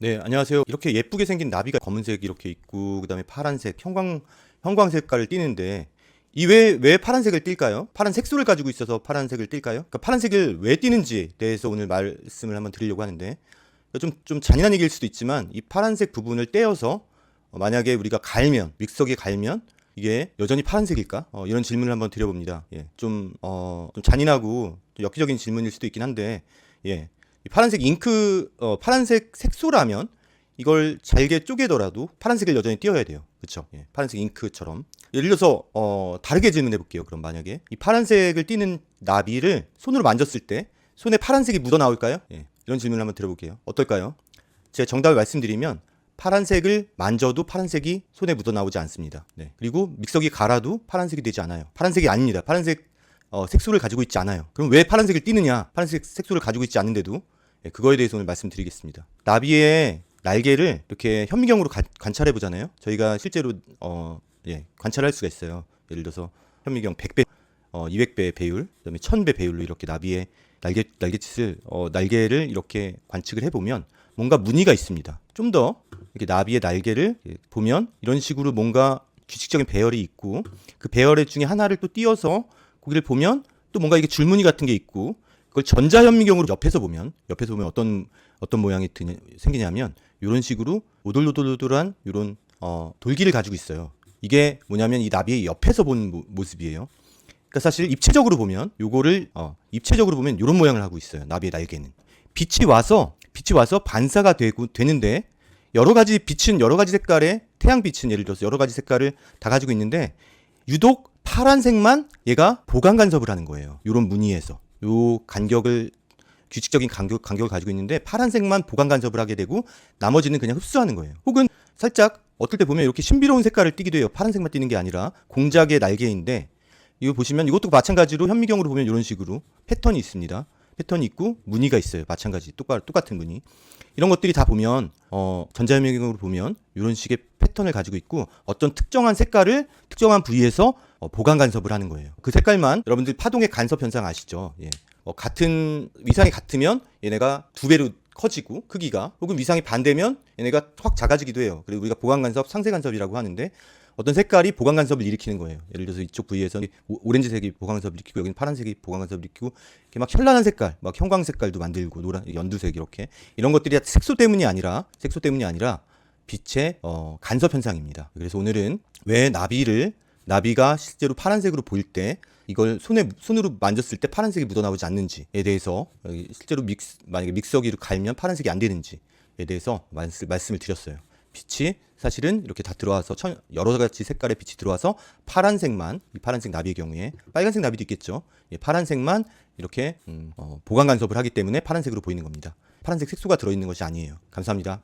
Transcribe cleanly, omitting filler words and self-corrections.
네, 안녕하세요. 이렇게 예쁘게 생긴 나비가 검은색 이렇게 있고, 그 다음에 파란색, 형광 색깔을 띠는데, 왜 파란색을 띨까요? 파란 색소를 가지고 있어서 파란색을 띨까요? 그러니까 파란색을 왜 띠는지에 대해서 오늘 말씀을 한번 드리려고 하는데, 좀 잔인한 얘기일 수도 있지만, 이 파란색 부분을 떼어서, 만약에 우리가 믹서기에 갈면, 이게 여전히 파란색일까? 이런 질문을 한번 드려봅니다. 예, 좀 잔인하고, 좀 엽기적인 질문일 수도 있긴 한데, 예. 이 파란색 파란색 색소라면 이걸 잘게 쪼개더라도 파란색을 여전히 띄어야 돼요. 그쵸? 예, 파란색 잉크처럼. 예를 들어서, 다르게 질문해 볼게요. 그럼 만약에 이 파란색을 띠는 나비를 손으로 만졌을 때 손에 파란색이 묻어 나올까요? 예, 이런 질문을 한번 드려볼게요. 어떨까요? 제가 정답을 말씀드리면 파란색을 만져도 파란색이 손에 묻어 나오지 않습니다. 네. 그리고 믹서기 갈아도 파란색이 되지 않아요. 파란색이 아닙니다. 파란색 색소를 가지고 있지 않아요. 그럼 왜 파란색을 띠느냐? 파란색 색소를 가지고 있지 않은데도. 예, 그거에 대해서 오늘 말씀드리겠습니다. 나비의 날개를 이렇게 현미경으로 관찰해 보잖아요. 저희가 실제로 관찰할 수가 있어요. 예를 들어서 현미경 100배, 200배 배율, 그다음에 1000배 배율로 이렇게 나비의 날개를 이렇게 관측을 해보면 뭔가 무늬가 있습니다. 좀 더 이렇게 나비의 날개를 보면 이런 식으로 뭔가 규칙적인 배열이 있고, 그 배열 중에 하나를 또 띄어서 고기를 보면 또 뭔가 이게 줄무늬 같은 게 있고, 그걸 전자현미경으로 옆에서 보면 어떤 모양이 생기냐면 이런 식으로 오돌오돌오돌한 이런 돌기를 가지고 있어요. 이게 뭐냐면 이 나비의 옆에서 본 모습이에요. 그러니까 사실 입체적으로 보면 이런 모양을 하고 있어요. 나비의 날개는 빛이 와서 반사가 되는데, 여러 가지 색깔의 태양빛은 예를 들어서 여러 가지 색깔을 다 가지고 있는데 유독 파란색만 얘가 보강 간섭을 하는 거예요. 이런 무늬에서 요 규칙적인 간격을 가지고 있는데 파란색만 보강 간섭을 하게 되고 나머지는 그냥 흡수하는 거예요. 혹은 살짝 어떨 때 보면 이렇게 신비로운 색깔을 띠기도 해요. 파란색만 띠는 게 아니라 공작의 날개인데, 이거 보시면 이것도 마찬가지로 현미경으로 보면 이런 식으로 패턴이 있습니다. 패턴이 있고 무늬가 있어요. 마찬가지 똑같은 무늬. 이런 것들이 다 보면 전자현미경으로 보면 이런 식의 패턴을 가지고 있고, 어떤 특정한 색깔을 특정한 부위에서 보강 간섭을 하는 거예요. 그 색깔만, 여러분들 파동의 간섭 현상 아시죠? 예. 같은 위상이 같으면 얘네가 두 배로 커지고 크기가, 혹은 위상이 반대면 얘네가 확 작아지기도 해요. 그리고 우리가 보강 간섭, 상쇄 간섭이라고 하는데, 어떤 색깔이 보강 간섭을 일으키는 거예요. 예를 들어서 이쪽 부위에서 오렌지색이 보강 간섭을 일으키고 여기는 파란색이 보강 간섭을 일으키고, 이렇게 막 현란한 색깔, 막 형광 색깔도 만들고 노란 연두색 이렇게, 이런 것들이 색소 때문이 아니라 빛의 간섭 현상입니다. 그래서 오늘은 왜 나비가 실제로 파란색으로 보일 때 이걸 손으로 만졌을 때 파란색이 묻어나오지 않는지에 대해서, 실제로 만약에 믹서기로 갈면 파란색이 안 되는지에 대해서 말씀을 드렸어요. 빛이 사실은 이렇게 다 들어와서 여러 가지 색깔의 빛이 들어와서 이 파란색 나비의 경우에, 빨간색 나비도 있겠죠. 파란색만 이렇게 보강 간섭을 하기 때문에 파란색으로 보이는 겁니다. 파란색 색소가 들어있는 것이 아니에요. 감사합니다.